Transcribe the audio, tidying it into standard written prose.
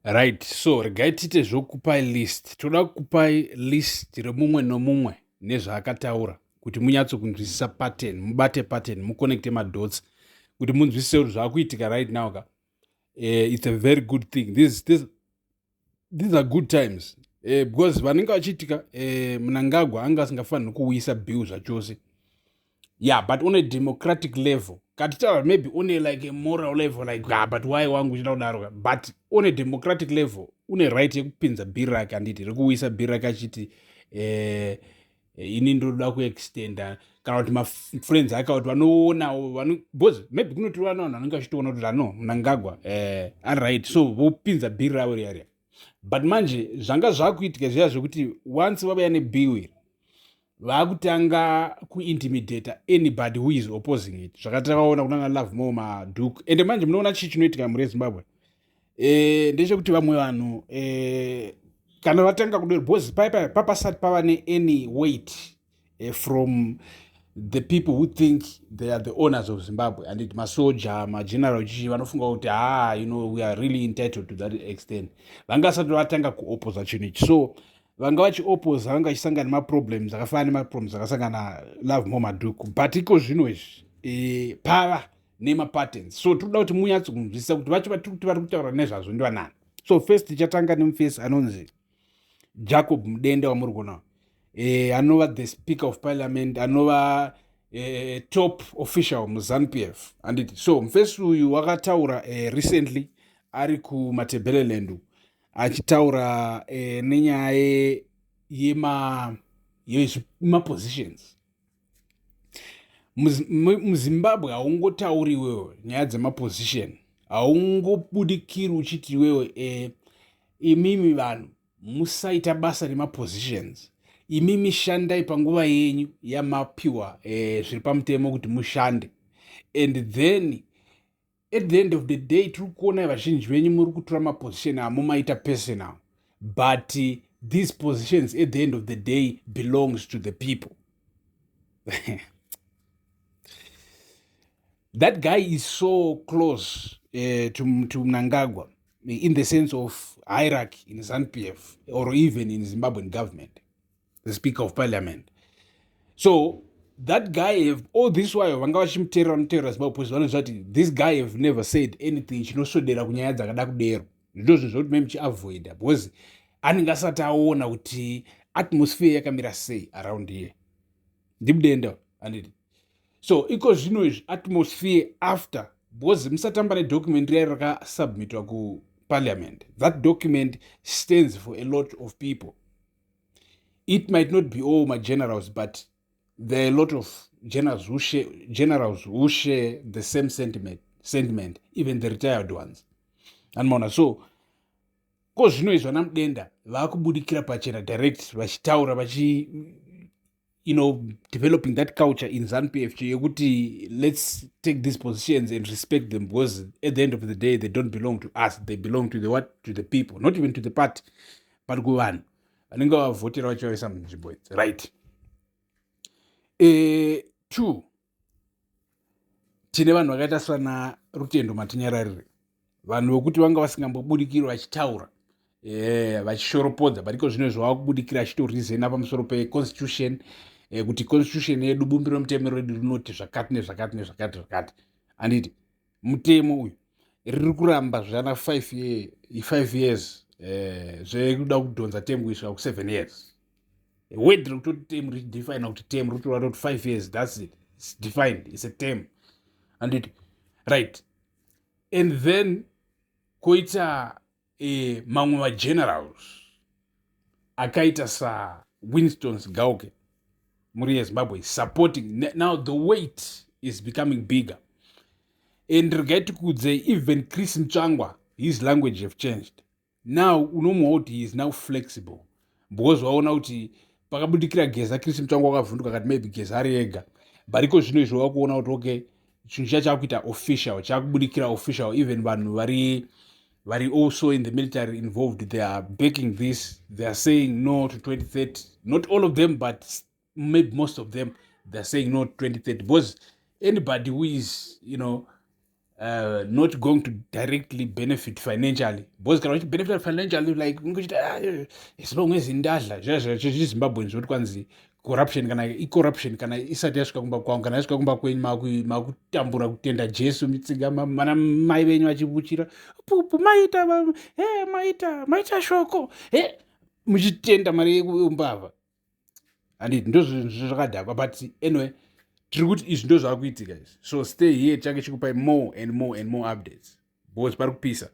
Right, so regai tiite zvokupai list. Toda kukupai list remumwe nomumwe nezvaakataura kuti munyatsokunzwisisa pattern, mubate pattern, muconnecte madots kuti munzwisise kuti zvaakuitika right now ka. It's a very good thing. These are good times. Because vanenge vachiitika Mnangagwa anga asingafaniri kuuyisa bill zvachose. Yeah, but on a democratic level, katitaura maybe on a like a moral level, like but why wangu uchida kudaro, but on a democratic level une right yekupinza bill rake anditi rekuuyisa bill rake achiti ini ndoda kuextenda kana kuti mafriends ake kuti vanoona because maybe kunoti vana vanhu vanenge vachitoona kuti ano Mnangagwa ari right, so vopinza bill ravo riya. But manje zvanga zvakuitika zviya zvekuti once vabaya nebill iri vakutanga kuintimidata anybody who is opposing it. Zvakatakaona kunanga Love More Madhuku. Ende manje munoona chii chinoitika muri Zimbabwe. Ndechekuti vamwe vanhu kana vatanga kudero because papasati pava ne-any weight from the people who think they are the owners of Zimbabwe, and it masoja mageneral chichi vanofunga kuti we are really entitled to that extent. Vanga asati vatanga kuoposa chinhu ichi, so vanga vachioposa vanga vachisangana nemaproblems akafanana nemaproblems akasangana Love More Madhuku, but iko zvino izvi pava nemapatterns, so toda kuti munyatsokunzwisisa kuti vacho vari kutaura nezvazvo ndivanani. So first tichatanga nemufesi anonzi Jacob Mudende wamuri kuona, anova the speaker of parliament, anova top official muZANU-PF anditi. So mufesi uyu wakataura recently ari kuMatabeleland achitaura nenyaya yemapositions. MuZimbabwe haungotauri iwewe nyaya dzemaposition, haungobudikiri uchiti iwewe imimi vanhu musaita basa remapositions, imimi shandai panguva yenyu yamapiwa zviri pamutemo kuti mushande, and then at the end of the day tiri kuona vazhinji venyu muri kutora maposition amumaita personal, but these positions at the end of the day belongs to the people. That guy is so close to Mnangagwa in the sense of hierarchy in ZANU-PF or even in Zimbabwean government, the Speaker of Parliament. So that guy, all this while, this guy have never said anything chinosodera kunyaya dzakada kudero. Ndozvo zvoti meme chiavoida because anenge asati aona kuti atmosphere yakamira sei around here. Ndibudenda anditi. So iko zvino izvi atmosphere after, because musatamba nedocument riya rakasubmitwa kuparliament. That document stands for a lot of people. It might not be all my generals, but there are a lot of generals who share the same sentiment, even the retired ones. And mona, so ko zvino izvi vana Mudenda vakubudikira pachena direct vachitaura developing that culture in ZANU-PF yekuti let's take these positions and respect them, because at the end of the day they don't belong to us, they belong to the people, not even to the party, but kuvanhu vanenge vavhotera vachivaisa munzvimbo idzi, right. Two, tine vanhu vakaita sana Rutendo Matinyararire, vanhu vokuti vanga vasingambobudikiri vachitaura vachishoropodza, but iko zvino zvavakubudikira achitorizena pamusoro peconstitution, kuti constitution yedu bumbiro mutemo redu rinoti zvakati nezvakati nezvakati zvakati. Anditi mutemo uyu riri kuramba zvana 5 years zvekuda kudhonza temu kusvika ku7 years. Word rikutoti term redefine kuti term rikutaura kuti 5 years, that's it, it's defined, it's a term. Anditi right. And then koita mamwe magenerals akaita sa Winston Gauke muri Zimbabwe supporting. Now the weight is becoming bigger, and regaiti kudze even Chris Mtsvangwa, his language have changed. Now unomuona kuti he is now flexible, because waona kuti pakabudikira Geza Chris Mtsvangwa wakavhunduka kati maybe Geza ari ega, but iko zvino izvo wakuona kuti okay chinhu chakuita official, chakubudikira official, even vanhu vari also in the military involved, they are backing this, they are saying no to 2030. Not all of them, but maybe most of them, they are saying no to 2030, because anybody who is not going to directly benefit financially because kana uchibenefita financially like ungochiti as long as ndadla zvechizimbabwe zvoti kwanzi corruption kana icorruption kana isati yasvika kumba kwangu kana yasvika kumba kwenyu makutambura kutenda jesu mitsinga mana mai venyu vachivuchira pupu maita shoko muchitenda mari yeumbavha handiti ndozvakadhakwa but anyway tiri kuti izvi ndo zvava kuitika izvi so stay here chake chikupai more and more and more updates because pari kupisa